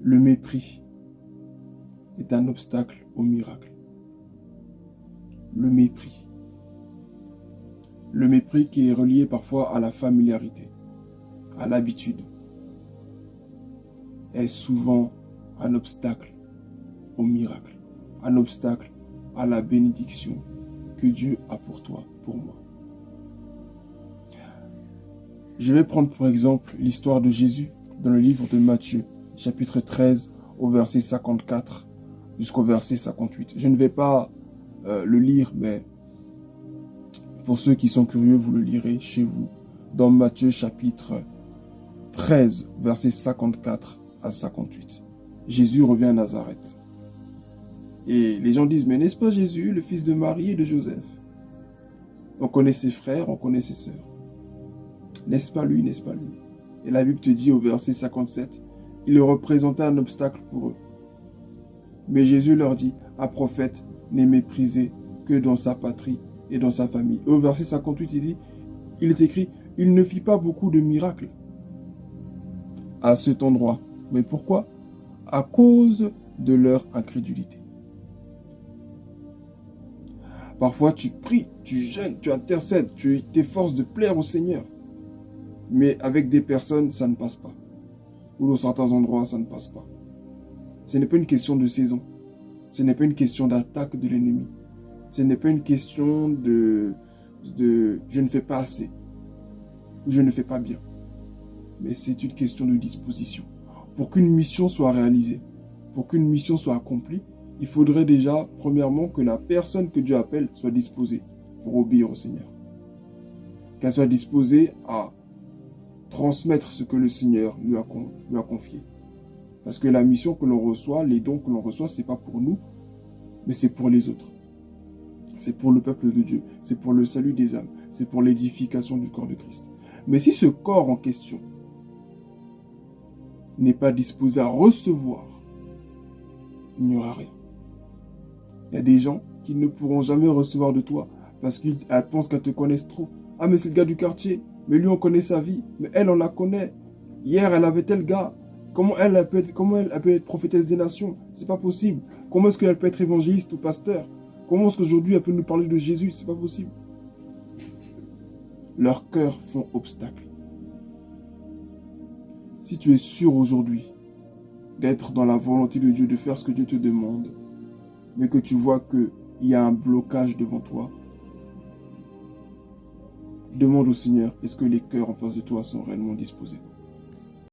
Le mépris est un obstacle au miracle. Le mépris. Le mépris qui est relié parfois à la familiarité, à l'habitude, est souvent un obstacle au miracle, un obstacle à la bénédiction que Dieu a pour toi, pour moi. Je vais prendre pour exemple l'histoire de Jésus dans le livre de Matthieu, chapitre 13, au verset 54 jusqu'au verset 58. Je ne vais pas le lire, mais pour ceux qui sont curieux, vous le lirez chez vous, dans Matthieu chapitre 13, verset 54 à 58. Jésus revient à Nazareth. Et les gens disent, mais n'est-ce pas Jésus, le fils de Marie et de Joseph? On connaît ses frères, on connaît ses sœurs. N'est-ce pas lui, n'est-ce pas lui? Et la Bible te dit au verset 57, il représentait un obstacle pour eux. Mais Jésus leur dit, un prophète n'est méprisé que dans sa patrie et dans sa famille. Et au verset 58, il est écrit, il ne fit pas beaucoup de miracles à cet endroit. Mais pourquoi? À cause de leur incrédulité. Parfois, tu pries, tu jeûnes, tu intercèdes, tu t'efforces de plaire au Seigneur. Mais avec des personnes, ça ne passe pas. Ou dans certains endroits, ça ne passe pas. Ce n'est pas une question de saison. Ce n'est pas une question d'attaque de l'ennemi. Ce n'est pas une question de je ne fais pas assez. Ou je ne fais pas bien. Mais c'est une question de disposition. Pour qu'une mission soit réalisée, pour qu'une mission soit accomplie, il faudrait déjà, premièrement, que la personne que Dieu appelle soit disposée pour obéir au Seigneur. Qu'elle soit disposée à transmettre ce que le Seigneur lui a confié. Parce que la mission que l'on reçoit, les dons que l'on reçoit, ce n'est pas pour nous, mais c'est pour les autres. C'est pour le peuple de Dieu. C'est pour le salut des âmes. C'est pour l'édification du corps de Christ. Mais si ce corps en question n'est pas disposé à recevoir, il n'y aura rien. Il y a des gens qui ne pourront jamais recevoir de toi parce qu'elles pensent qu'elles te connaissent trop. Ah, mais c'est le gars du quartier. Mais lui, on connaît sa vie. Mais elle, on la connaît. Hier, elle avait tel gars. Comment elle peut être prophétesse des nations? C'est pas possible. Comment est-ce qu'elle peut être évangéliste ou pasteur? Comment est-ce qu'aujourd'hui, elle peut nous parler de Jésus? C'est pas possible. Leurs cœurs font obstacle. Si tu es sûr aujourd'hui d'être dans la volonté de Dieu, de faire ce que Dieu te demande, mais que tu vois qu'il y a un blocage devant toi, demande au Seigneur, est-ce que les cœurs en face de toi sont réellement disposés?